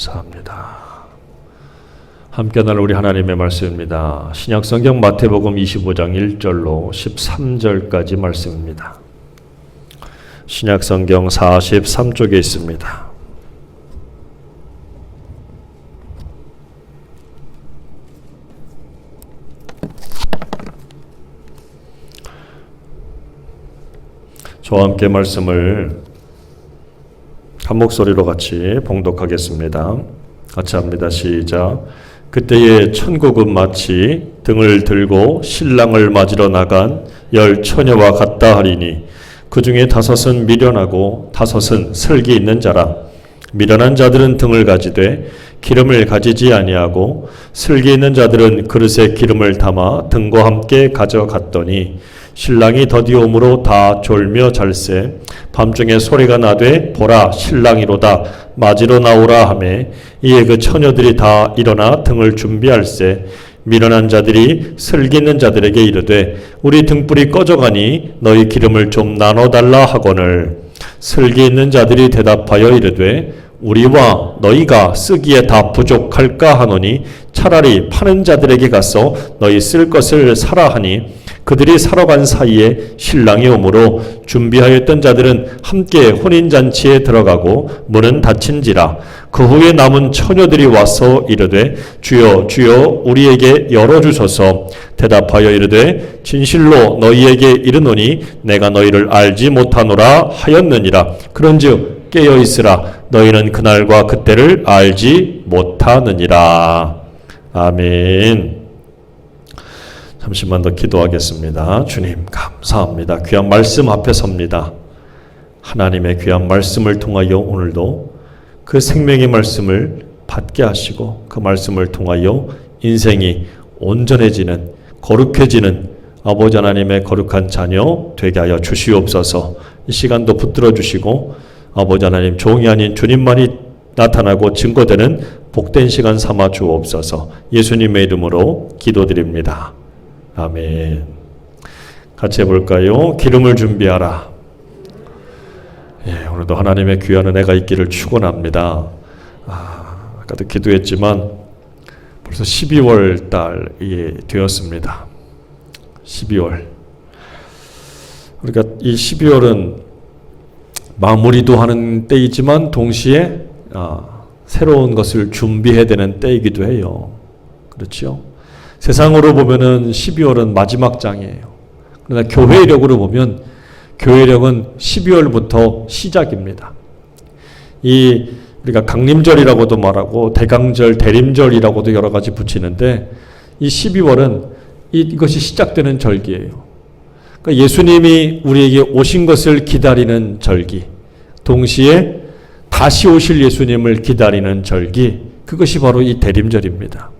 감사합니다. 함께 나눌 우리 하나님의 말씀입니다. 신약성경 마태복음 25장 1절로 13절까지 말씀입니다. 신약성경 43쪽에 있습니다. 저와 함께 말씀을 한 목소리로 같이 봉독하겠습니다. 같이 합니다. 시작. 그때에 천국은 마치 등을 들고 신랑을 맞으러 나간 10 처녀와 같다 하리니 그 중에 5은 미련하고 5은 슬기 있는 자라. 미련한 자들은 등을 가지되 기름을 가지지 아니하고 슬기 있는 자들은 그릇에 기름을 담아 등과 함께 가져갔더니 신랑이 더디오므로 다 졸며 잘세. 밤중에 소리가 나되 보라 신랑이로다 맞으러 나오라 하매 이에 그 처녀들이 다 일어나 등을 준비할세. 미련한 자들이 슬기 있는 자들에게 이르되 우리 등불이 꺼져가니 너희 기름을 좀 나눠달라 하거늘 슬기 있는 자들이 대답하여 이르되 우리와 너희가 쓰기에 다 부족할까 하노니 차라리 파는 자들에게 가서 너희 쓸 것을 사라 하니 그들이 사러 간 사이에 신랑이 오므로 준비하였던 자들은 함께 혼인잔치에 들어가고 문은 닫힌지라. 그 후에 남은 처녀들이 와서 이르되 주여 주여 우리에게 열어주소서. 대답하여 이르되 진실로 너희에게 이르노니 내가 너희를 알지 못하노라 하였느니라. 그런즉 깨어있으라. 너희는 그날과 그때를 알지 못하느니라. 아멘. 잠시만 더 기도하겠습니다. 주님 감사합니다. 귀한 말씀 앞에 섭니다. 하나님의 귀한 말씀을 통하여 오늘도 그 생명의 말씀을 받게 하시고 그 말씀을 통하여 인생이 온전해지는 거룩해지는 아버지 하나님의 거룩한 자녀 되게 하여 주시옵소서. 이 시간도 붙들어 주시고 아버지 하나님 종이 아닌 주님만이 나타나고 증거되는 복된 시간 삼아 주옵소서. 예수님의 이름으로 기도드립니다. 아멘. 같이 해볼까요? 기름을 준비하라. 오늘도 하나님의 귀한 은혜가 있기를 축원합니다. 아까도 기도했지만 벌써 12월 달이 되었습니다. 12월. 그러니까 이 12월은 마무리도 하는 때이지만 동시에 새로운 것을 준비해야 되는 때이기도 해요. 그렇죠? 세상으로 보면은 12월은 마지막 장이에요. 그러나 교회력으로 보면 교회력은 12월부터 시작입니다. 우리가 강림절이라고도 말하고 대강절, 대림절이라고도 여러 가지 붙이는데 이 12월은 이것이 시작되는 절기예요. 그러니까 예수님이 우리에게 오신 것을 기다리는 절기, 동시에 다시 오실 예수님을 기다리는 절기, 그것이 바로 이 대림절입니다.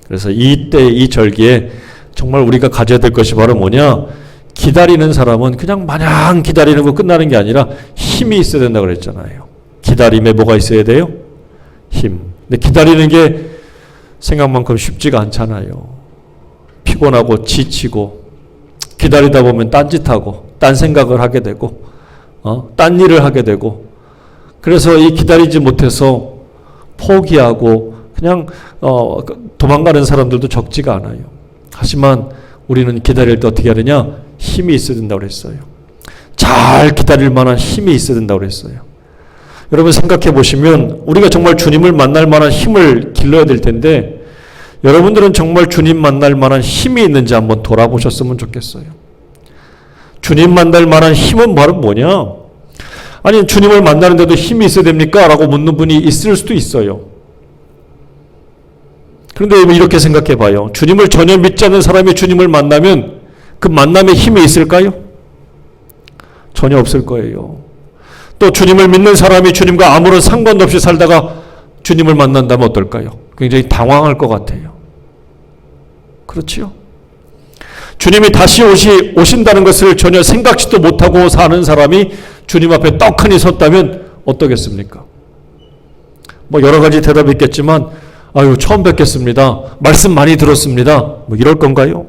그래서 이때 이 절기에 정말 우리가 가져야 될 것이 바로 뭐냐? 기다리는 사람은 그냥 마냥 기다리는 거 끝나는 게 아니라 힘이 있어야 된다고 그랬잖아요. 기다림에 뭐가 있어야 돼요? 힘. 근데 기다리는 게 생각만큼 쉽지가 않잖아요. 피곤하고 지치고 기다리다 보면 딴짓하고 딴 생각을 하게 되고 딴 일을 하게 되고 그래서 이 기다리지 못해서 포기하고 그냥 도망가는 사람들도 적지가 않아요. 하지만 우리는 기다릴 때 어떻게 하느냐? 힘이 있어야 된다고 그랬어요. 잘 기다릴 만한 힘이 있어야 된다고 그랬어요. 여러분 생각해 보시면 우리가 정말 주님을 만날 만한 힘을 길러야 될 텐데 여러분들은 정말 주님 만날 만한 힘이 있는지 한번 돌아보셨으면 좋겠어요. 주님 만날 만한 힘은 바로 뭐냐? 아니 주님을 만나는데도 힘이 있어야 됩니까? 라고 묻는 분이 있을 수도 있어요. 그런데 이렇게 생각해 봐요. 주님을 전혀 믿지 않는 사람이 주님을 만나면 그 만남에 힘이 있을까요? 전혀 없을 거예요. 또 주님을 믿는 사람이 주님과 아무런 상관도 없이 살다가 주님을 만난다면 어떨까요? 굉장히 당황할 것 같아요. 그렇지요? 주님이 다시 오신다는 것을 전혀 생각지도 못하고 사는 사람이 주님 앞에 떡하니 섰다면 어떠겠습니까? 여러 가지 대답이 있겠지만 처음 뵙겠습니다. 말씀 많이 들었습니다. 이럴 건가요?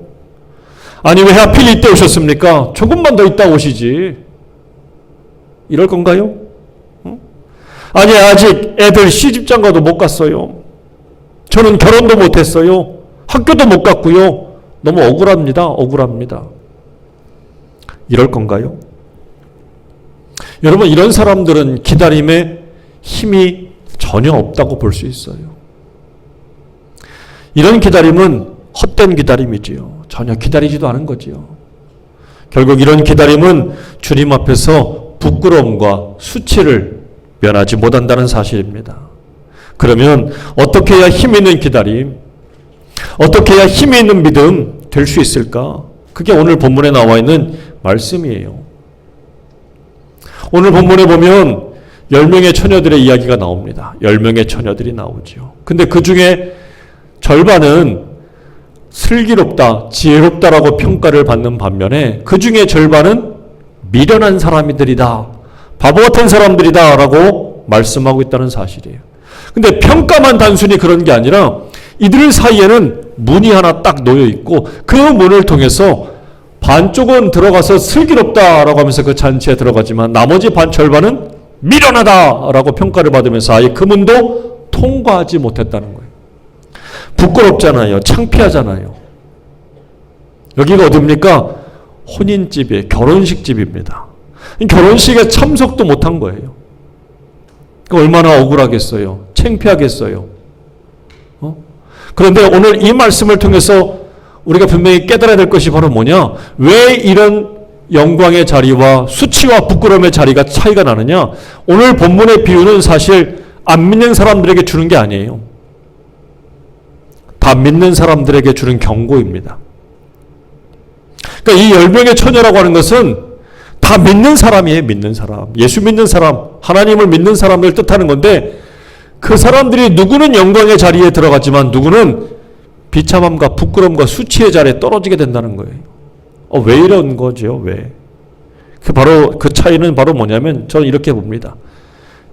아니 왜 하필 이때 오셨습니까? 조금만 더 있다 오시지. 이럴 건가요? 아니, 아직 애들 시집장가도 못 갔어요. 저는 결혼도 못 했어요. 학교도 못 갔고요. 너무 억울합니다. 억울합니다. 이럴 건가요? 여러분, 이런 사람들은 기다림에 힘이 전혀 없다고 볼 수 있어요. 이런 기다림은 헛된 기다림이지요. 전혀 기다리지도 않은 거지요. 결국 이런 기다림은 주님 앞에서 부끄러움과 수치를 면하지 못한다는 사실입니다. 그러면 어떻게 해야 힘 있는 기다림, 어떻게 해야 힘이 있는 믿음 될 수 있을까? 그게 오늘 본문에 나와 있는 말씀이에요. 오늘 본문에 보면 10명의 처녀들의 이야기가 나옵니다. 10명의 처녀들이 나오죠. 근데 그 중에 절반은 슬기롭다, 지혜롭다라고 평가를 받는 반면에 그 중에 절반은 미련한 사람들이다, 바보 같은 사람들이다 라고 말씀하고 있다는 사실이에요. 근데 평가만 단순히 그런 게 아니라 이들 사이에는 문이 하나 딱 놓여 있고 그 문을 통해서 반쪽은 들어가서 슬기롭다라고 하면서 그 잔치에 들어가지만 나머지 절반은 미련하다라고 평가를 받으면서 아예 그 문도 통과하지 못했다는 거예요. 부끄럽잖아요. 창피하잖아요. 여기가 어디입니까? 혼인집이에요. 결혼식집입니다. 결혼식에 참석도 못한 거예요. 얼마나 억울하겠어요. 창피하겠어요. 그런데 오늘 이 말씀을 통해서 우리가 분명히 깨달아야 될 것이 바로 뭐냐? 왜 이런 영광의 자리와 수치와 부끄러움의 자리가 차이가 나느냐? 오늘 본문의 비유는 사실 안 믿는 사람들에게 주는 게 아니에요. 다 믿는 사람들에게 주는 경고입니다. 그러니까 이 10명의 처녀라고 하는 것은 다 믿는 사람이에요. 믿는 사람. 예수 믿는 사람, 하나님을 믿는 사람을 뜻하는 건데 그 사람들이 누구는 영광의 자리에 들어갔지만 누구는 비참함과 부끄러움과 수치의 자리에 떨어지게 된다는 거예요. 왜 이런 거죠? 왜? 바로 그 차이는 바로 뭐냐면 저는 이렇게 봅니다.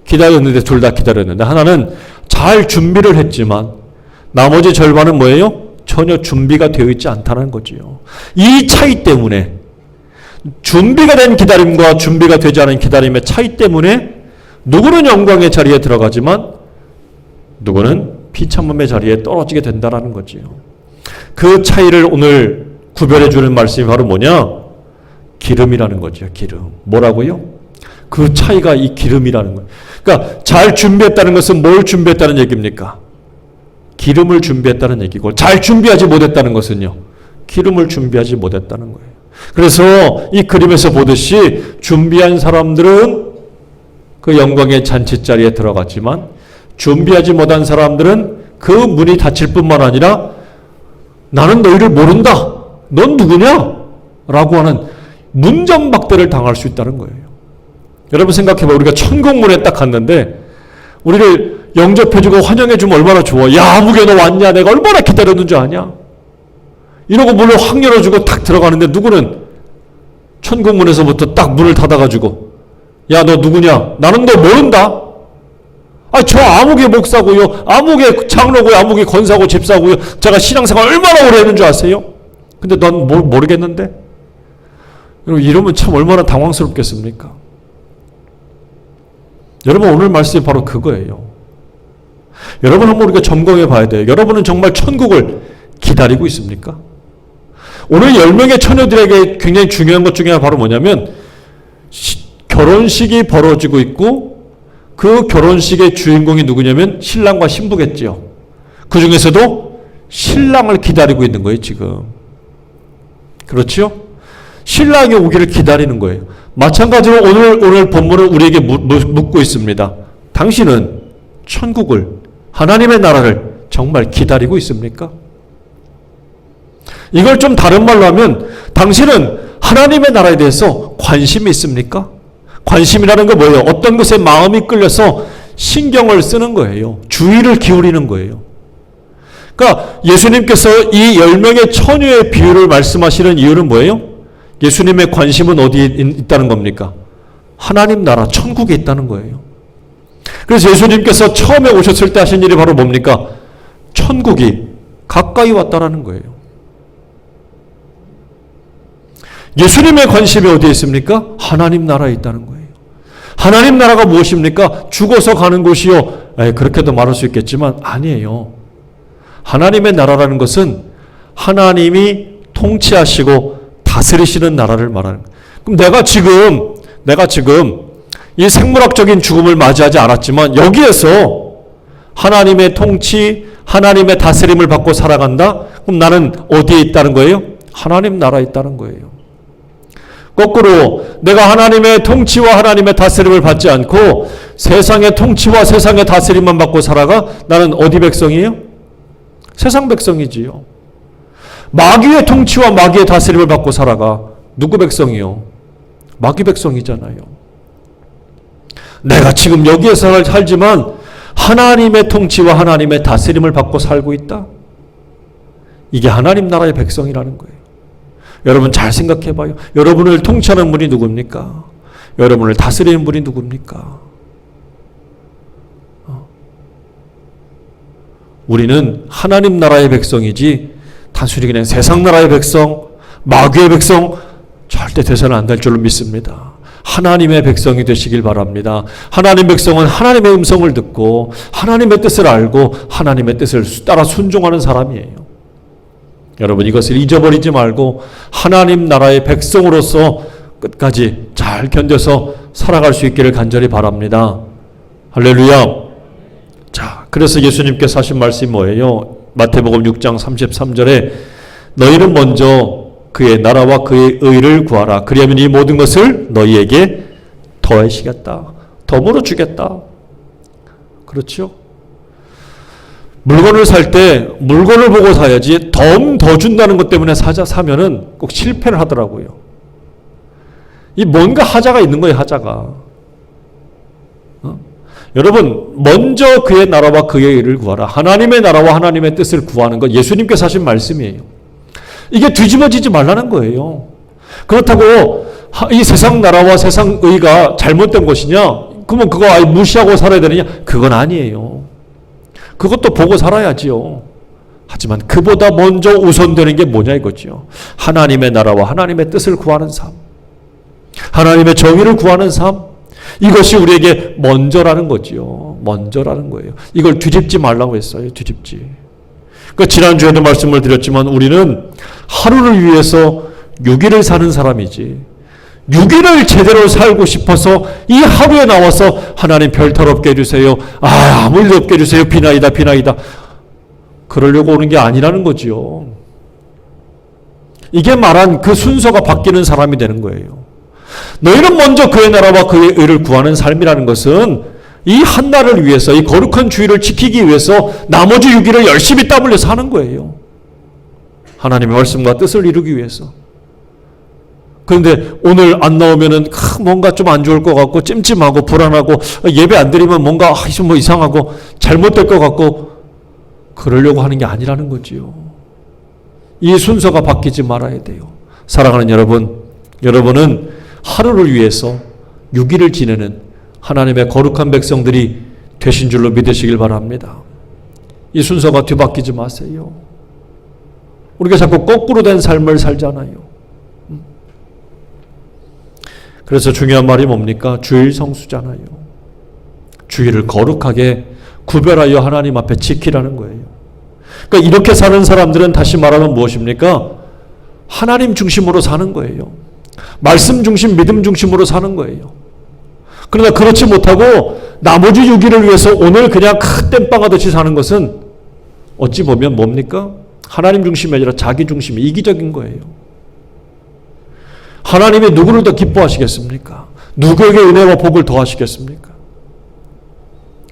기다렸는데 둘 다 기다렸는데 하나는 잘 준비를 했지만 나머지 절반은 뭐예요? 전혀 준비가 되어 있지 않다는 거지요. 이 차이 때문에 준비가 된 기다림과 준비가 되지 않은 기다림의 차이 때문에 누구는 영광의 자리에 들어가지만 누구는 비참함의 자리에 떨어지게 된다는 거지요. 그 차이를 오늘 구별해 주는 말씀이 바로 뭐냐? 기름이라는 거죠. 기름. 뭐라고요? 그 차이가 이 기름이라는 거예요. 그러니까 잘 준비했다는 것은 뭘 준비했다는 얘기입니까? 기름을 준비했다는 얘기고 잘 준비하지 못했다는 것은요. 기름을 준비하지 못했다는 거예요. 그래서 이 그림에서 보듯이 준비한 사람들은 그 영광의 잔치자리에 들어갔지만 준비하지 못한 사람들은 그 문이 닫힐 뿐만 아니라 나는 너희를 모른다. 넌 누구냐? 라고 하는 문전박대를 당할 수 있다는 거예요. 여러분 생각해봐. 우리가 천국문에 딱 갔는데 우리를 영접해주고 환영해주면 얼마나 좋아. 야, 아무개 너 왔냐? 내가 얼마나 기다렸는 줄 아냐? 이러고 문을 확 열어주고 탁 들어가는데 누구는 천국문에서부터 딱 문을 닫아가지고 야, 너 누구냐? 나는 너 모른다. 저 아무개 목사고요. 아무개 장로고요. 아무개 권사고 집사고요. 제가 신앙생활 얼마나 오래 했는 줄 아세요? 근데 넌 모르겠는데? 여러분 이러면 참 얼마나 당황스럽겠습니까? 여러분 오늘 말씀이 바로 그거예요. 여러분 한번 우리가 점검해 봐야 돼요. 여러분은 정말 천국을 기다리고 있습니까? 오늘 10명의 처녀들에게 굉장히 중요한 것 중에 하나 바로 뭐냐면 결혼식이 벌어지고 있고 그 결혼식의 주인공이 누구냐면 신랑과 신부겠지요. 그 중에서도 신랑을 기다리고 있는 거예요, 지금. 그렇죠? 신랑이 오기를 기다리는 거예요. 마찬가지로 오늘 본문은 우리에게 묻고 있습니다. 당신은 천국을, 하나님의 나라를 정말 기다리고 있습니까? 이걸 좀 다른 말로 하면 당신은 하나님의 나라에 대해서 관심이 있습니까? 관심이라는 건 뭐예요? 어떤 것에 마음이 끌려서 신경을 쓰는 거예요. 주의를 기울이는 거예요. 그러니까 예수님께서 이 10명의 처녀의 비유를 말씀하시는 이유는 뭐예요? 예수님의 관심은 어디에 있다는 겁니까? 하나님 나라, 천국에 있다는 거예요. 그래서 예수님께서 처음에 오셨을 때 하신 일이 바로 뭡니까? 천국이 가까이 왔다라는 거예요. 예수님의 관심이 어디에 있습니까? 하나님 나라에 있다는 거예요. 하나님 나라가 무엇입니까? 죽어서 가는 곳이요. 그렇게도 말할 수 있겠지만 아니에요. 하나님의 나라라는 것은 하나님이 통치하시고 다스리시는 나라를 말하는 거예요. 그럼 내가 지금 이 생물학적인 죽음을 맞이하지 않았지만 여기에서 하나님의 통치, 하나님의 다스림을 받고 살아간다? 그럼 나는 어디에 있다는 거예요? 하나님 나라에 있다는 거예요. 거꾸로 내가 하나님의 통치와 하나님의 다스림을 받지 않고 세상의 통치와 세상의 다스림만 받고 살아가? 나는 어디 백성이에요? 세상 백성이지요. 마귀의 통치와 마귀의 다스림을 받고 살아가. 누구 백성이요? 마귀 백성이잖아요. 내가 지금 여기에서 살지만 하나님의 통치와 하나님의 다스림을 받고 살고 있다. 이게 하나님 나라의 백성이라는 거예요. 여러분 잘 생각해 봐요. 여러분을 통치하는 분이 누굽니까? 여러분을 다스리는 분이 누굽니까? 우리는 하나님 나라의 백성이지 단순히 그냥 세상 나라의 백성, 마귀의 백성 절대 돼서는 안 될 줄로 믿습니다. 하나님의 백성이 되시길 바랍니다. 하나님의 백성은 하나님의 음성을 듣고 하나님의 뜻을 알고 하나님의 뜻을 따라 순종하는 사람이에요. 여러분 이것을 잊어버리지 말고 하나님 나라의 백성으로서 끝까지 잘 견뎌서 살아갈 수 있기를 간절히 바랍니다. 할렐루야. 자, 그래서 예수님께서 하신 말씀이 뭐예요? 마태복음 6장 33절에 너희는 먼저 그의 나라와 그의 의를 구하라. 그리하면 이 모든 것을 너희에게 더하시겠다. 덤으로 주겠다. 그렇죠? 물건을 살 때 물건을 보고 사야지 더 준다는 것 때문에 사면은 꼭 실패를 하더라고요. 이 뭔가 하자가 있는 거예요, 하자가. 여러분, 먼저 그의 나라와 그의 의를 구하라. 하나님의 나라와 하나님의 뜻을 구하는 것, 예수님께서 하신 말씀이에요. 이게 뒤집어지지 말라는 거예요. 그렇다고 이 세상 나라와 세상 의가 잘못된 것이냐? 그러면 그거 아예 무시하고 살아야 되느냐? 그건 아니에요. 그것도 보고 살아야지요. 하지만 그보다 먼저 우선되는 게 뭐냐 이거죠. 하나님의 나라와 하나님의 뜻을 구하는 삶. 하나님의 정의를 구하는 삶. 이것이 우리에게 먼저라는 거지요. 먼저라는 거예요. 이걸 뒤집지 말라고 했어요. 뒤집지. 그러니까 지난주에도 말씀을 드렸지만 우리는 하루를 위해서 6일을 사는 사람이지 6일을 제대로 살고 싶어서 이 하루에 나와서 하나님 별탈 없게 해주세요. 아무 일 없게 해주세요. 비나이다 비나이다. 그러려고 오는 게 아니라는 거지요. 이게 말한 그 순서가 바뀌는 사람이 되는 거예요. 너희는 먼저 그의 나라와 그의 의를 구하는 삶이라는 것은 이 한 날을 위해서 이 거룩한 주일을 지키기 위해서 나머지 6일을 열심히 땀 흘려 사는 거예요. 하나님의 말씀과 뜻을 이루기 위해서. 그런데 오늘 안 나오면은 뭔가 좀 안 좋을 것 같고 찜찜하고 불안하고 예배 안 드리면 뭔가 좀 뭐 이상하고 잘못될 것 같고 그러려고 하는 게 아니라는 거지요. 이 순서가 바뀌지 말아야 돼요. 사랑하는 여러분, 여러분은 하루를 위해서 6일을 지내는 하나님의 거룩한 백성들이 되신 줄로 믿으시길 바랍니다. 이 순서가 뒤바뀌지 마세요. 우리가 자꾸 거꾸로 된 삶을 살잖아요. 그래서 중요한 말이 뭡니까? 주일 성수잖아요. 주일을 거룩하게 구별하여 하나님 앞에 지키라는 거예요. 그러니까 이렇게 사는 사람들은 다시 말하면 무엇입니까? 하나님 중심으로 사는 거예요. 말씀 중심, 믿음 중심으로 사는 거예요. 그러나 그렇지 못하고 나머지 6일을 위해서 오늘 그냥 큰 땜빵하듯이 사는 것은 어찌 보면 뭡니까? 하나님 중심이 아니라 자기 중심이 이기적인 거예요. 하나님이 누구를 더 기뻐하시겠습니까? 누구에게 은혜와 복을 더하시겠습니까?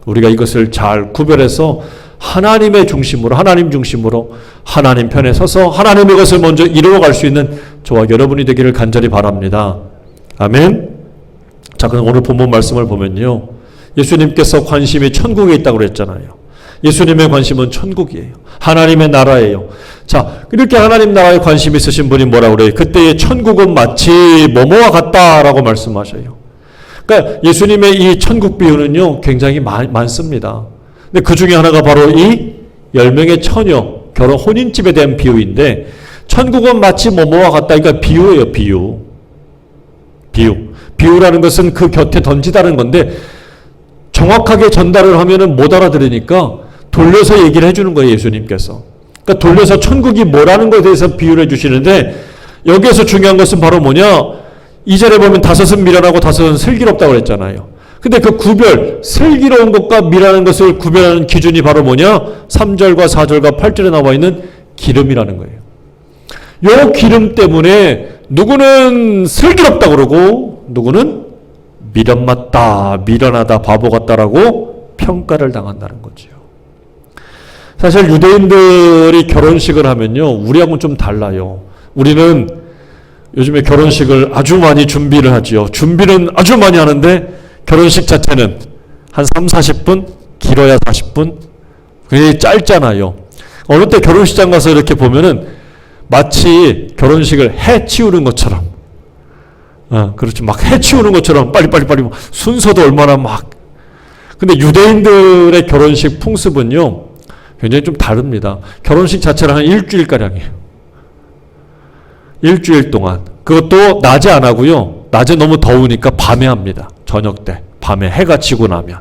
우리가 이것을 잘 구별해서 하나님의 중심으로, 하나님 중심으로 하나님 편에 서서 하나님의 것을 먼저 이루어갈 수 있는 저와 여러분이 되기를 간절히 바랍니다. 아멘. 자, 그럼 오늘 본문 말씀을 보면요. 예수님께서 관심이 천국에 있다고 그랬잖아요. 예수님의 관심은 천국이에요. 하나님의 나라예요. 자, 이렇게 하나님 나라에 관심이 있으신 분이 뭐라고 그래요? 그때의 천국은 마치 뭐뭐와 같다라고 말씀하셔요. 그러니까 예수님의 이 천국 비유는요, 굉장히 많습니다. 근데 그 중에 하나가 바로 이 10명의 처녀, 결혼 혼인집에 대한 비유인데, 천국은 마치 뭐뭐와 같다. 그러니까 비유예요, 비유. 비유. 비유라는 것은 그 곁에 던지다는 건데 정확하게 전달을 하면은 못 알아들으니까 돌려서 얘기를 해주는 거예요, 예수님께서. 그러니까 돌려서 천국이 뭐라는 것에 대해서 비유를 해주시는데 여기에서 중요한 것은 바로 뭐냐? 2절에 보면 다섯은 미련하고 다섯은 슬기롭다고 그랬잖아요. 근데 그 구별, 슬기로운 것과 미련한 것을 구별하는 기준이 바로 뭐냐? 3절과 4절과 8절에 나와 있는 기름이라는 거예요. 요 기름 때문에 누구는 슬기롭다 그러고 누구는 미련 맞다, 미련하다, 바보 같다라고 평가를 당한다는 거죠. 사실 유대인들이 결혼식을 하면요, 우리하고는 좀 달라요. 우리는 요즘에 결혼식을 아주 많이 준비를 하지요. 준비는 아주 많이 하는데 결혼식 자체는 한 3, 40분? 길어야 40분? 굉장히 짧잖아요. 어느 때 결혼식장 가서 이렇게 보면은 마치 결혼식을 해치우는 것처럼, 그렇지, 막 해치우는 것처럼 빨리빨리 순서도 얼마나 막. 근데 유대인들의 결혼식 풍습은요, 굉장히 좀 다릅니다. 결혼식 자체는 한 일주일가량이에요. 일주일 동안. 그것도 낮에 안 하고요. 낮에 너무 더우니까 밤에 합니다. 저녁 때. 밤에 해가 지고 나면.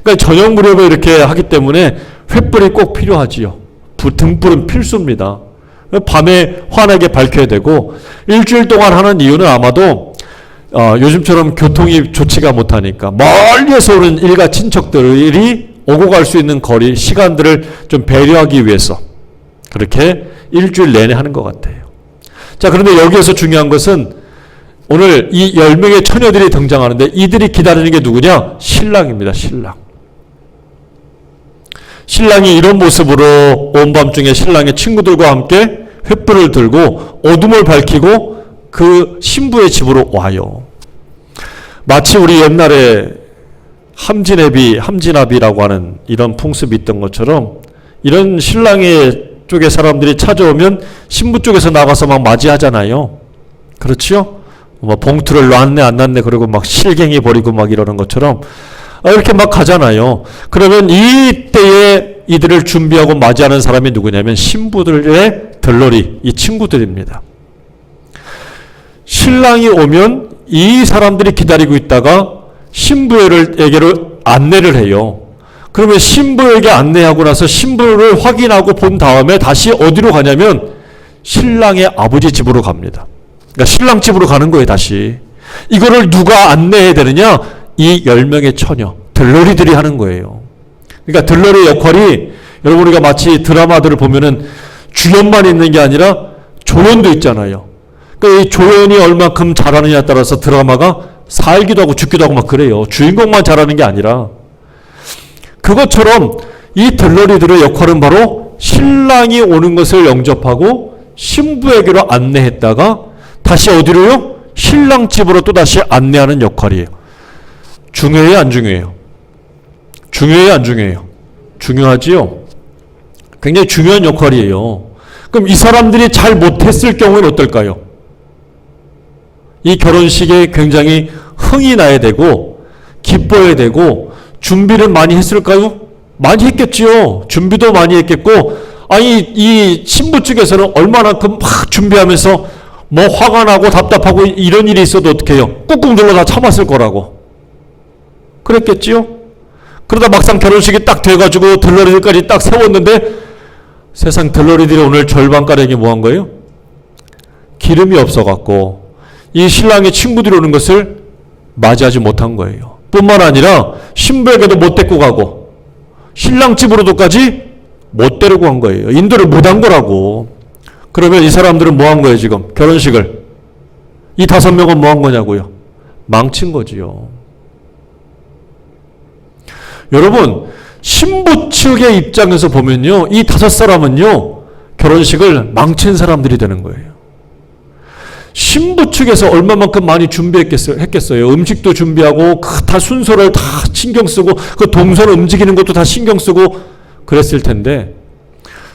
그러니까 저녁 무렵에 이렇게 하기 때문에 횃불이 꼭 필요하지요. 등불은 필수입니다. 밤에 환하게 밝혀야 되고 일주일 동안 하는 이유는 아마도 요즘처럼 교통이 좋지가 못하니까 멀리에서 오는 일가 친척들이 오고 갈 수 있는 거리, 시간들을 좀 배려하기 위해서 그렇게 일주일 내내 하는 것 같아요. 자, 그런데 여기에서 중요한 것은 오늘 이 10명의 처녀들이 등장하는데 이들이 기다리는 게 누구냐? 신랑입니다. 신랑. 신랑이 이런 모습으로 온 밤중에 신랑의 친구들과 함께 횃불을 들고 어둠을 밝히고 그 신부의 집으로 와요. 마치 우리 옛날에 함진아비라고 하는 이런 풍습이 있던 것처럼 이런 신랑의 쪽의 사람들이 찾아오면 신부 쪽에서 나가서 막 맞이하잖아요. 그렇죠? 뭐 봉투를 놨네 안 놨네 그러고 막 실갱이 버리고 막 이러는 것처럼 이렇게 막 가잖아요. 그러면 이때에 이들을 준비하고 맞이하는 사람이 누구냐면 신부들의 들러리, 이 친구들입니다. 신랑이 오면 이 사람들이 기다리고 있다가 신부에게로 안내를 해요. 그러면 신부에게 안내하고 나서 신부를 확인하고 본 다음에 다시 어디로 가냐면 신랑의 아버지 집으로 갑니다. 그러니까 신랑 집으로 가는 거예요, 다시. 이거를 누가 안내해야 되느냐? 이 10명의 처녀, 들러리들이 하는 거예요. 그러니까 들러리의 역할이 여러분 우리가 마치 드라마들을 보면은 주연만 있는 게 아니라 조연도 있잖아요. 그러니까 이 조연이 얼마큼 잘하느냐에 따라서 드라마가 살기도 하고 죽기도 하고 막 그래요. 주인공만 잘하는 게 아니라. 그것처럼 이 들러리들의 역할은 바로 신랑이 오는 것을 영접하고 신부에게로 안내했다가 다시 어디로요? 신랑 집으로 또다시 안내하는 역할이에요. 중요해요, 안 중요해요? 중요해요, 안 중요해요? 중요하지요? 굉장히 중요한 역할이에요. 그럼 이 사람들이 잘 못했을 경우에는 어떨까요? 이 결혼식에 굉장히 흥이 나야 되고 기뻐야 되고 준비를 많이 했을까요? 많이 했겠지요. 준비도 많이 했겠고 아니 이 신부 측에서는 얼마나큼 막 준비하면서 뭐 화가 나고 답답하고 이런 일이 있어도 어떻게 해요? 꾹꾹 눌러 다 참았을 거라고. 그랬겠지요? 그러다 막상 결혼식이 딱 돼가지고 들러리들까지 딱 세웠는데 세상 들러리들이 오늘 절반가량이 뭐 한 거예요? 기름이 없어갖고 이 신랑의 친구들이 오는 것을 맞이하지 못한 거예요. 뿐만 아니라 신부에게도 못 데리고 가고 신랑 집으로도까지 못 데리고 간 거예요. 인도를 못 한 거라고. 그러면 이 사람들은 뭐 한 거예요 지금? 결혼식을. 이 5명은 뭐 한 거냐고요? 망친 거지요. 여러분 신부 측의 입장에서 보면요 이 5사람은요 결혼식을 망친 사람들이 되는 거예요. 신부 측에서 얼마만큼 많이 준비했겠어요. 음식도 준비하고 다 순서를 다 신경 쓰고 그 동선 움직이는 것도 다 신경 쓰고 그랬을 텐데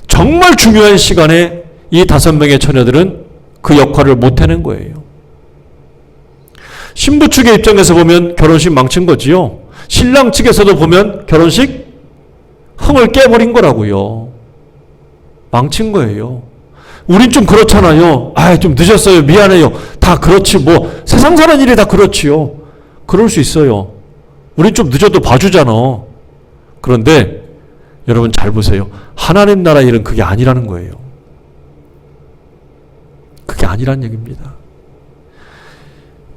정말 중요한 시간에 이 5명의 처녀들은 그 역할을 못 해낸 거예요. 신부 측의 입장에서 보면 결혼식 망친 거지요. 신랑 측에서도 보면 결혼식 흥을 깨버린 거라고요. 망친 거예요. 우린 좀 그렇잖아요. 좀 늦었어요. 미안해요. 다 그렇지 뭐 세상 사는 일이 다 그렇지요. 그럴 수 있어요. 우린 좀 늦어도 봐주잖아. 그런데 여러분 잘 보세요. 하나님 나라 일은 그게 아니라는 거예요. 그게 아니란 얘기입니다.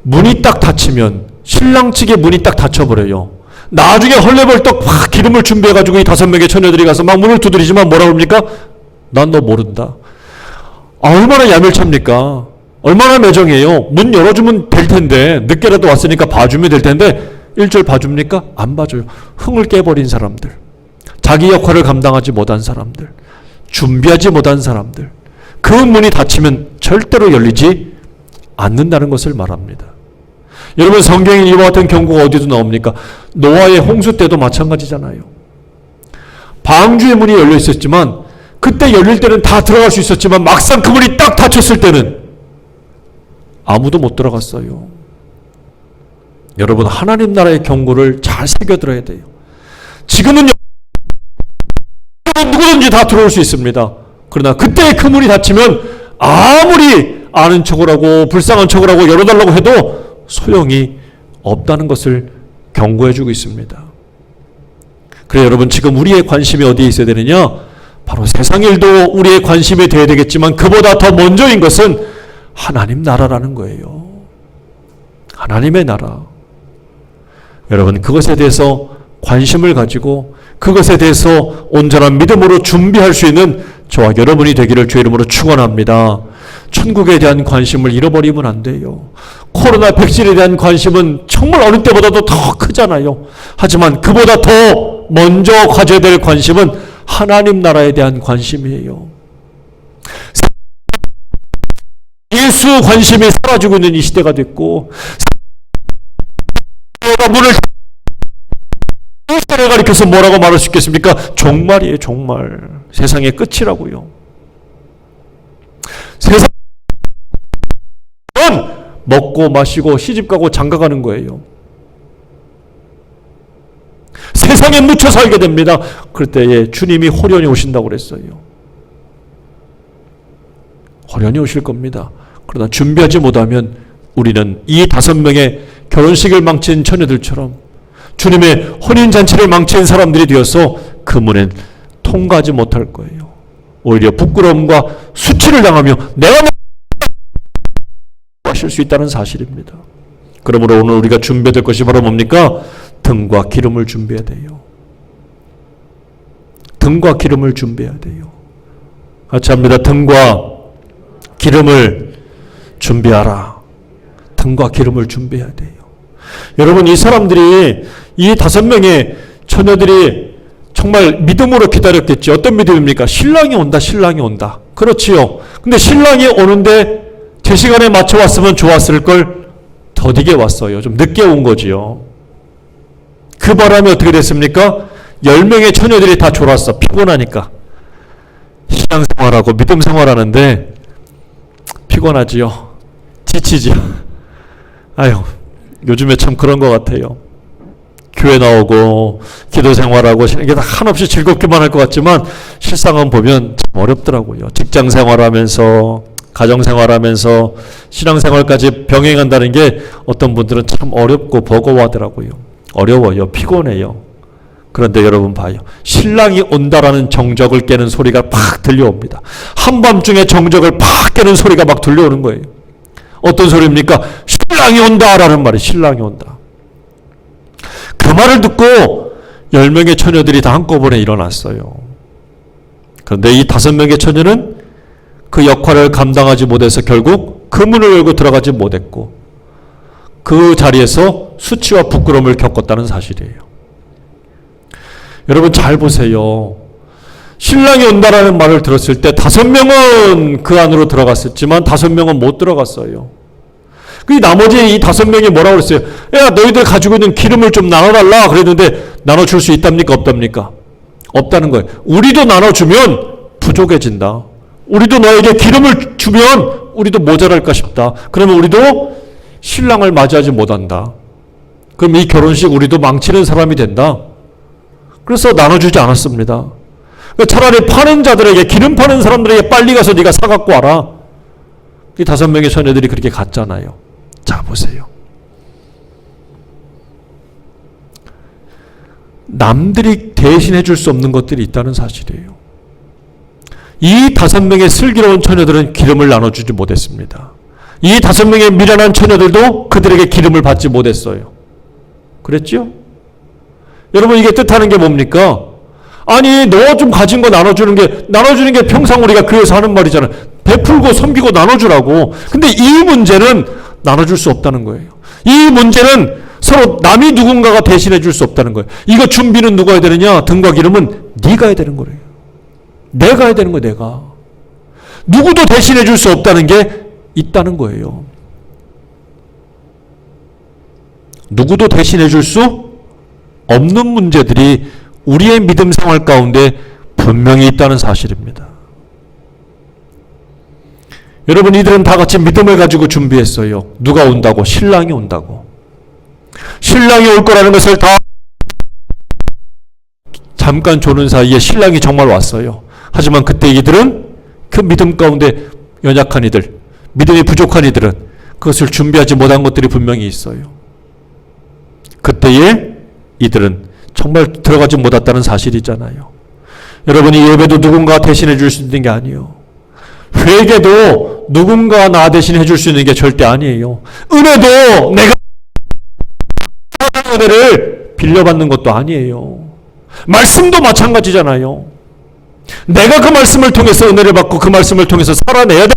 문이 딱 닫히면 신랑 측의 문이 딱 닫혀버려요. 나중에 헐레벌떡 막 기름을 준비해가지고 이 5명의 처녀들이 가서 막 문을 두드리지만 뭐라 그럽니까? 난 너 모른다. 얼마나 야멸찹니까? 얼마나 매정해요. 문 열어주면 될 텐데 늦게라도 왔으니까 봐주면 될 텐데 1절 봐줍니까? 안 봐줘요. 흥을 깨버린 사람들, 자기 역할을 감당하지 못한 사람들, 준비하지 못한 사람들, 그 문이 닫히면 절대로 열리지 않는다는 것을 말합니다. 여러분 성경에 이와 같은 경고가 어디도 나옵니까? 노아의 홍수 때도 마찬가지잖아요. 방주의 문이 열려 있었지만 그때 열릴 때는 다 들어갈 수 있었지만 막상 그 문이 딱 닫혔을 때는 아무도 못 들어갔어요. 여러분 하나님 나라의 경고를 잘 새겨들어야 돼요. 지금은 누구든지 다 들어올 수 있습니다. 그러나 그때 그 문이 닫히면 아무리 아는 척을 하고 불쌍한 척을 하고 열어달라고 해도 소용이 없다는 것을 경고해주고 있습니다. 그래 여러분 지금 우리의 관심이 어디에 있어야 되느냐? 바로 세상 일도 우리의 관심이 되어야 되겠지만 그보다 더 먼저인 것은 하나님 나라라는 거예요. 하나님의 나라. 여러분 그것에 대해서 관심을 가지고 그것에 대해서 온전한 믿음으로 준비할 수 있는 저와 여러분이 되기를 주의 이름으로 축원합니다. 천국에 대한 관심을 잃어버리면 안 돼요. 코로나 백신에 대한 관심은 정말 어느 때보다도 더 크잖아요. 하지만 그보다 더 먼저 가져야 될 관심은 하나님 나라에 대한 관심이에요. 예수 관심이 사라지고 있는 이 시대가 됐고 문을 시대를 가리켜서 뭐라고 말할 수 있겠습니까? 종말이에요. 종말. 세상의 끝이라고요. 세상은 먹고 마시고 시집가고 장가가는 거예요. 세상에 묻혀 살게 됩니다. 그럴 때에 주님이 호련히 오신다고 그랬어요. 호련히 오실 겁니다. 그러나 준비하지 못하면 우리는 이 5명의 결혼식을 망친 처녀들처럼 주님의 혼인잔치를 망친 사람들이 되어서 그 문에 통과하지 못할 거예요. 오히려 부끄러움과 수치를 당하며 내가 하실 수 있다는 사실입니다. 그러므로 오늘 우리가 준비해야 될 것이 바로 뭡니까? 등과 기름을 준비해야 돼요. 등과 기름을 준비해야 돼요. 같이 합니다. 등과 기름을 준비하라. 등과 기름을 준비해야 돼요. 여러분 이 사람들이 이 5명의 처녀들이 정말 믿음으로 기다렸겠지. 어떤 믿음입니까? 신랑이 온다. 신랑이 온다. 그렇지요. 근데 신랑이 오는데 제 시간에 맞춰 왔으면 좋았을 걸 더디게 왔어요. 좀 늦게 온 거지요. 그 바람에 어떻게 됐습니까? 10명의 처녀들이 다 졸았어. 피곤하니까. 신앙생활하고 믿음 생활하는데 피곤하지요. 지치지요. 아유, 요즘에 참 그런 것 같아요. 교회 나오고 기도 생활하고 이게 다 한없이 즐겁기만 할 것 같지만 실상은 보면 참 어렵더라고요. 직장 생활하면서 가정 생활하면서 신앙 생활까지 병행한다는 게 어떤 분들은 참 어렵고 버거워하더라고요. 어려워요. 피곤해요. 그런데 여러분 봐요. 신랑이 온다라는 정적을 깨는 소리가 팍 들려옵니다. 한밤중에 정적을 팍 깨는 소리가 막 들려오는 거예요. 어떤 소리입니까? 신랑이 온다라는 말이 신랑이 온다. 그 말을 듣고 10명의 처녀들이 다 한꺼번에 일어났어요. 그런데 이 5명의 처녀는 그 역할을 감당하지 못해서 결국 그 문을 열고 들어가지 못했고 그 자리에서 수치와 부끄러움을 겪었다는 사실이에요. 여러분 잘 보세요. 신랑이 온다라는 말을 들었을 때 5명은 그 안으로 들어갔었지만 5명은 못 들어갔어요. 그 나머지 이 5명이 뭐라고 그랬어요? 야, 너희들 가지고 있는 기름을 좀 나눠달라 그랬는데 나눠줄 수 있답니까? 없답니까? 없다는 거예요. 우리도 나눠주면 부족해진다. 우리도 너에게 기름을 주면 우리도 모자랄까 싶다. 그러면 우리도 신랑을 맞이하지 못한다. 그럼 이 결혼식 우리도 망치는 사람이 된다. 그래서 나눠주지 않았습니다. 차라리 파는 자들에게, 기름 파는 사람들에게 빨리 가서 네가 사갖고 와라. 이 5명의 처녀들이 그렇게 갔잖아요. 자, 보세요. 남들이 대신해 줄 수 없는 것들이 있다는 사실이에요. 이 5명의 슬기로운 처녀들은 기름을 나눠주지 못했습니다. 이 5명의 미련한 처녀들도 그들에게 기름을 받지 못했어요. 그랬죠? 여러분, 이게 뜻하는 게 뭡니까? 아니, 너 좀 가진 거 나눠주는 게 평상 우리가 교회에서 하는 말이잖아. 베풀고 섬기고 나눠주라고. 근데 이 문제는 나눠줄 수 없다는 거예요. 이 문제는 서로 남이 누군가가 대신해 줄 수 없다는 거예요. 이거 준비는 누가 해야 되느냐? 등과 기름은 네가 해야 되는 거예요. 내가 해야 되는 거예요. 내가. 누구도 대신해 줄 수 없다는 게 있다는 거예요. 누구도 대신해 줄 수 없는 문제들이 우리의 믿음 생활 가운데 분명히 있다는 사실입니다. 여러분, 이들은 다 같이 믿음을 가지고 준비했어요. 누가 온다고? 신랑이 온다고. 신랑이 올 거라는 것을 다 잠깐 조는 사이에 신랑이 정말 왔어요. 하지만 그때 이들은 그 믿음 가운데 연약한 이들, 믿음이 부족한 이들은 그것을 준비하지 못한 것들이 분명히 있어요. 그때에 이들은 정말 들어가지 못했다는 사실이잖아요. 여러분이 예배도 누군가 대신해 줄 수 있는 게 아니에요. 회개도 누군가 나 대신해 줄 수 있는 게 절대 아니에요. 은혜도 내가 은혜를 빌려받는 것도 아니에요. 말씀도 마찬가지잖아요. 내가 그 말씀을 통해서 은혜를 받고 그 말씀을 통해서 살아내야 돼.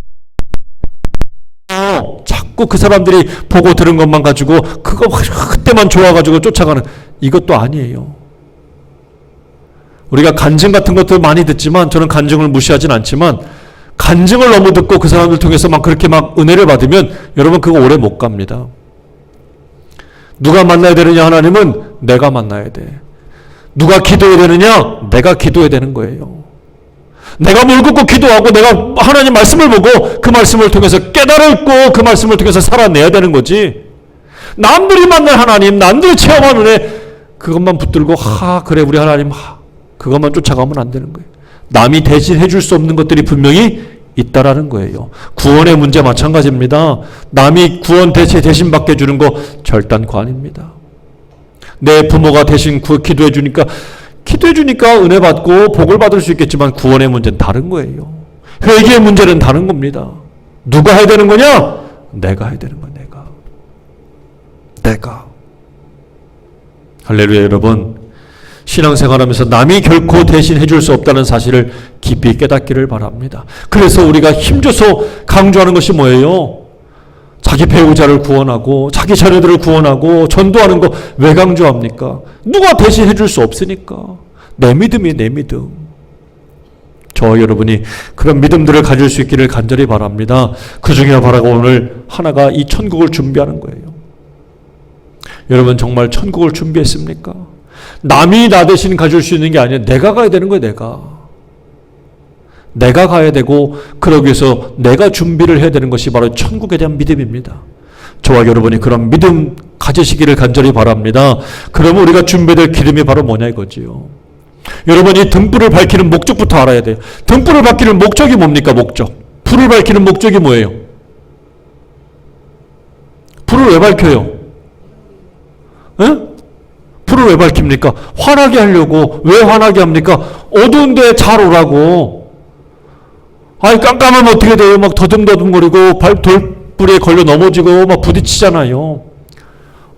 자꾸 그 사람들이 보고 들은 것만 가지고 그때만 좋아가지고 쫓아가는 이것도 아니에요. 우리가 간증 같은 것도 많이 듣지만 저는 간증을 무시하진 않지만 간증을 너무 듣고 그 사람들 통해서 막 그렇게 막 은혜를 받으면 여러분 그거 오래 못 갑니다. 누가 만나야 되느냐? 하나님은 내가 만나야 돼. 누가 기도해야 되느냐? 내가 기도해야 되는 거예요. 내가 물 긋고 기도하고 내가 하나님 말씀을 보고 그 말씀을 통해서 깨달았고 그 말씀을 통해서 살아내야 되는 거지. 남들이 만난 하나님, 남들이 체험한 은혜 그것만 붙들고 그래 우리 하나님 그것만 쫓아가면 안 되는 거예요. 남이 대신 해줄 수 없는 것들이 분명히 있다라는 거예요. 구원의 문제 마찬가지입니다. 남이 구원 대신 받게 주는 거 절단코 아닙니다. 내 부모가 대신 기도해 주니까 은혜 받고 복을 받을 수 있겠지만 구원의 문제는 다른 거예요. 회개의 문제는 다른 겁니다. 누가 해야 되는 거냐? 내가 해야 되는 거야. 내가. 할렐루야. 여러분, 신앙생활하면서 남이 결코 대신 해줄 수 없다는 사실을 깊이 깨닫기를 바랍니다. 그래서 우리가 힘줘서 강조하는 것이 뭐예요? 자기 배우자를 구원하고 자기 자녀들을 구원하고 전도하는 거 왜 강조합니까? 누가 대신 해줄 수 없으니까. 내 믿음이에요. 내 믿음. 저 여러분이 그런 믿음들을 가질 수 있기를 간절히 바랍니다. 그 중에 바라고 오늘 하나가 이 천국을 준비하는 거예요. 여러분 정말 천국을 준비했습니까? 남이 나 대신 가질 수 있는 게 아니라 내가 가야 되는 거예요. 내가 가야 되고 그러기 위해서 내가 준비를 해야 되는 것이 바로 천국에 대한 믿음입니다. 저와 여러분이 그런 믿음 가지시기를 간절히 바랍니다. 그러면 우리가 준비될 기름이 바로 뭐냐 이거지요. 여러분 이 등불을 밝히는 목적부터 알아야 돼요. 등불을 밝히는 목적이 뭡니까? 목적. 불을 밝히는 목적이 뭐예요? 불을 왜 밝혀요? 에? 불을 왜 밝힙니까? 환하게 하려고. 왜 환하게 합니까? 어두운데 잘 오라고. 아니 깜깜하면 어떻게 돼요? 막 더듬더듬거리고 돌불에 걸려 넘어지고 막 부딪히잖아요.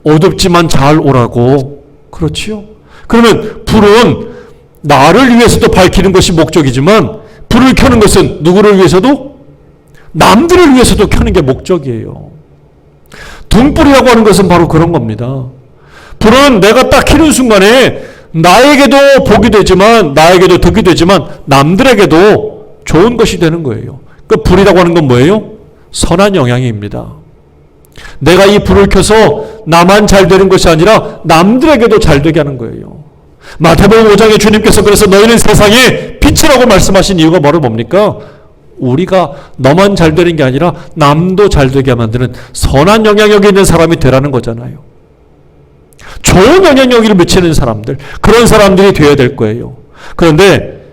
어둡지만 잘 오라고. 그렇지요? 그러면 불은 나를 위해서도 밝히는 것이 목적이지만 불을 켜는 것은 누구를 위해서도? 남들을 위해서도 켜는 게 목적이에요. 등불이라고 하는 것은 바로 그런 겁니다. 불은 내가 딱 켜는 순간에 나에게도 복이 되지만 나에게도 덕이 되지만 남들에게도 좋은 것이 되는 거예요. 그 불이라고 하는 건 뭐예요? 선한 영향입니다. 내가 이 불을 켜서 나만 잘 되는 것이 아니라 남들에게도 잘 되게 하는 거예요. 마태복음 5장에 주님께서 그래서 너희는 세상의 빛이라고 말씀하신 이유가 바로 뭡니까? 우리가 너만 잘 되는 게 아니라 남도 잘 되게 만드는 선한 영향력이 있는 사람이 되라는 거잖아요. 좋은 영향력을 미치는 사람들, 그런 사람들이 되어야 될 거예요. 그런데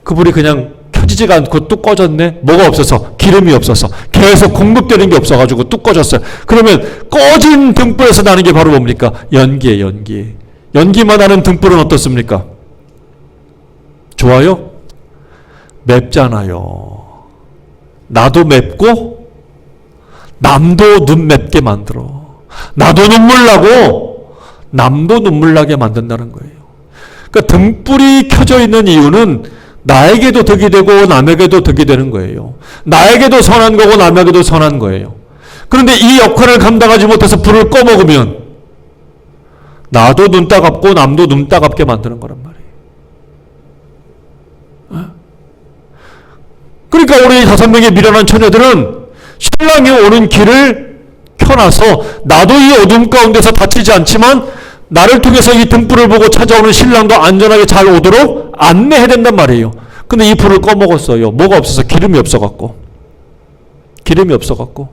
그 불이 그냥 켜지지 켜지지가 않고 뚝 꺼졌네. 뭐가 없어서? 기름이 없어서. 계속 공급되는 게 없어가지고 뚝 꺼졌어요. 그러면 꺼진 등불에서 나는 게 바로 뭡니까? 연기예요, 연기. 연기만 나는 등불은 어떻습니까? 좋아요? 맵잖아요. 나도 맵고 남도 눈 맵게 만들어. 나도 눈물 나고 남도 눈물 나게 만든다는 거예요. 그러니까 등불이 켜져 있는 이유는 나에게도 덕이 되고 남에게도 덕이 되는 거예요. 나에게도 선한 거고 남에게도 선한 거예요. 그런데 이 역할을 감당하지 못해서 불을 꺼먹으면 나도 눈 따갑고 남도 눈 따갑게 만드는 거란 말이에요. 그러니까 우리 5명의 미련한 처녀들은 신랑이 오는 길을 켜놔서 나도 이 어둠 가운데서 다치지 않지만 나를 통해서 이 등불을 보고 찾아오는 신랑도 안전하게 잘 오도록 안내해야 된단 말이에요. 근데 이 불을 꺼먹었어요. 뭐가 없어서? 기름이 없어갖고. 기름이 없어갖고.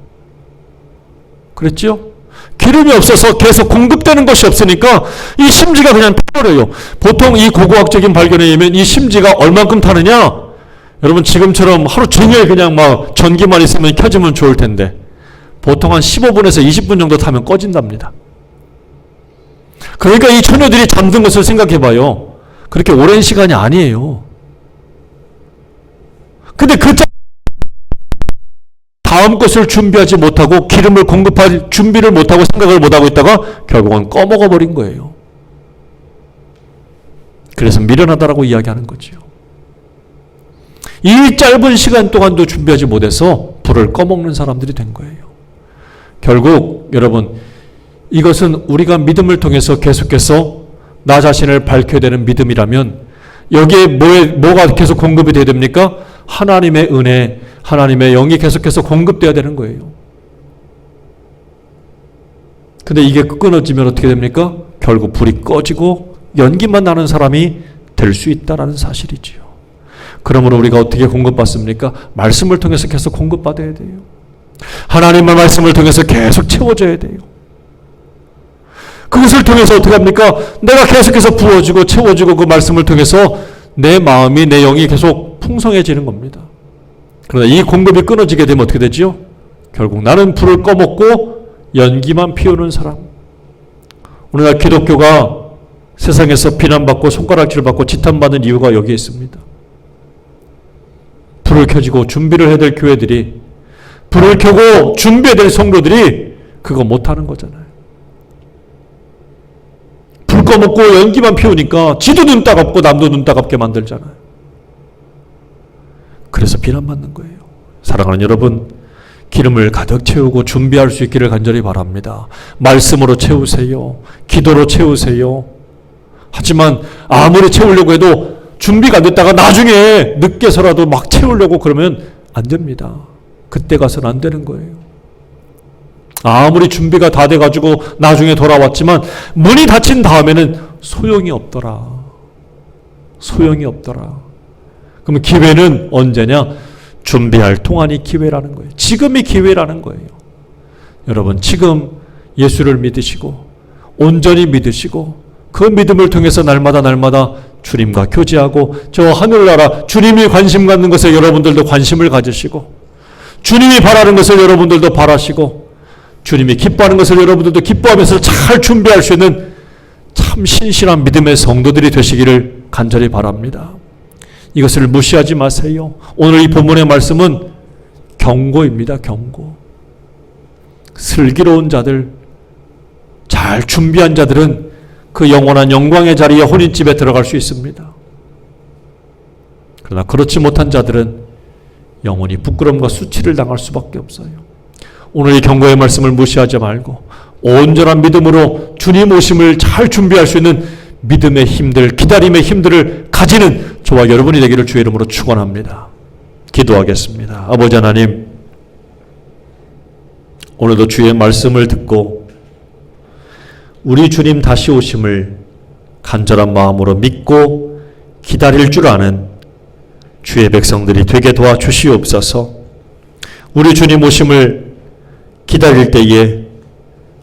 그랬죠? 기름이 없어서 계속 공급되는 것이 없으니까 이 심지가 그냥 타버려요. 보통 이 고고학적인 발견에 의하면 이 심지가 얼만큼 타느냐? 여러분 지금처럼 하루 종일 그냥 막 전기만 있으면 켜지면 좋을 텐데 보통 한 15분에서 20분 정도 타면 꺼진답니다. 그러니까 이 처녀들이 잠든 것을 생각해 봐요. 그렇게 오랜 시간이 아니에요. 근데 그 다음 것을 준비하지 못하고 기름을 공급할 준비를 못하고 생각을 못하고 있다가 결국은 꺼먹어 버린 거예요. 그래서 미련하다라고 이야기하는 거죠. 이 짧은 시간 동안도 준비하지 못해서 불을 꺼먹는 사람들이 된 거예요. 결국 여러분 이것은 우리가 믿음을 통해서 계속해서 나 자신을 밝혀야 되는 믿음이라면 여기에 뭐가 계속 공급이 돼야 됩니까? 하나님의 은혜, 하나님의 영이 계속해서 공급돼야 되는 거예요. 근데 이게 끊어지면 어떻게 됩니까? 결국 불이 꺼지고 연기만 나는 사람이 될 수 있다는 사실이지요. 그러므로 우리가 어떻게 공급받습니까? 말씀을 통해서 계속 공급받아야 돼요. 하나님의 말씀을 통해서 계속 채워져야 돼요. 그것을 통해서 어떻게 합니까? 내가 계속해서 부어지고 채워지고 그 말씀을 통해서 내 마음이 내 영이 계속 풍성해지는 겁니다. 그러나 이 공급이 끊어지게 되면 어떻게 되지요? 결국 나는 불을 꺼먹고 연기만 피우는 사람. 오늘날 기독교가 세상에서 비난받고 손가락질 받고 지탄받는 이유가 여기에 있습니다. 불을 켜지고 준비를 해야 될 교회들이 불을 켜고 준비해야 될 성도들이 그거 못하는 거잖아요. 불 꺼먹고 연기만 피우니까 지도 눈 따갑고 남도 눈 따갑게 만들잖아요. 그래서 비난받는 거예요. 사랑하는 여러분, 기름을 가득 채우고 준비할 수 있기를 간절히 바랍니다. 말씀으로 채우세요. 기도로 채우세요. 하지만 아무리 채우려고 해도 준비가 안 됐다가 나중에 늦게서라도 막 채우려고 그러면 안 됩니다. 그때 가서는 안 되는 거예요. 아무리 준비가 다 돼가지고 나중에 돌아왔지만 문이 닫힌 다음에는 소용이 없더라. 소용이 없더라. 그러면 기회는 언제냐? 준비할 동안이 기회라는 거예요. 지금이 기회라는 거예요. 여러분 지금 예수를 믿으시고 온전히 믿으시고 그 믿음을 통해서 날마다 주님과 교제하고 저 하늘나라 주님이 관심 갖는 것에 여러분들도 관심을 가지시고 주님이 바라는 것을 여러분들도 바라시고 주님이 기뻐하는 것을 여러분들도 기뻐하면서 잘 준비할 수 있는 참 신실한 믿음의 성도들이 되시기를 간절히 바랍니다. 이것을 무시하지 마세요. 오늘 이 본문의 말씀은 경고입니다. 경고. 슬기로운 자들, 잘 준비한 자들은 그 영원한 영광의 자리에 혼인집에 들어갈 수 있습니다. 그러나 그렇지 못한 자들은 영원히 부끄러움과 수치를 당할 수밖에 없어요. 오늘 이 경고의 말씀을 무시하지 말고 온전한 믿음으로 주님 오심을 잘 준비할 수 있는 믿음의 힘들, 기다림의 힘들을 가지는 저와 여러분이 되기를 주의 이름으로 축원합니다. 기도하겠습니다. 아버지 하나님, 오늘도 주의 말씀을 듣고 우리 주님 다시 오심을 간절한 마음으로 믿고 기다릴 줄 아는 주의 백성들이 되게 도와주시옵소서. 우리 주님 오심을 기다릴 때에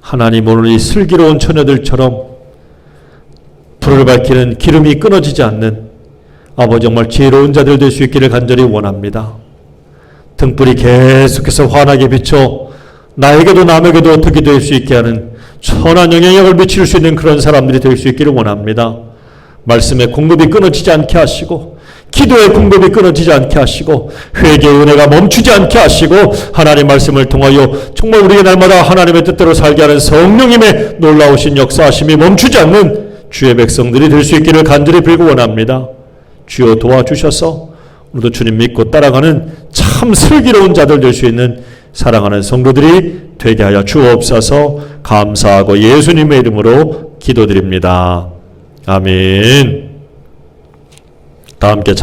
하나님 오늘 이 슬기로운 처녀들처럼 불을 밝히는 기름이 끊어지지 않는 아버지 정말 지혜로운 자들 될 수 있기를 간절히 원합니다. 등불이 계속해서 환하게 비춰 나에게도 남에게도 어떻게 될 수 있게 하는 선한 영향력을 미칠 수 있는 그런 사람들이 될 수 있기를 원합니다. 말씀의 공급이 끊어지지 않게 하시고 기도의 공급이 끊어지지 않게 하시고 회개의 은혜가 멈추지 않게 하시고 하나님 말씀을 통하여 정말 우리의 날마다 하나님의 뜻대로 살게 하는 성령님의 놀라우신 역사하심이 멈추지 않는 주의 백성들이 될 수 있기를 간절히 빌고 원합니다. 주여 도와주셔서 오늘도 주님 믿고 따라가는 참 슬기로운 자들 될 수 있는 사랑하는 성도들이 되게 하여 주옵소서. 감사하고 예수님의 이름으로 기도드립니다. 아멘. 다 함께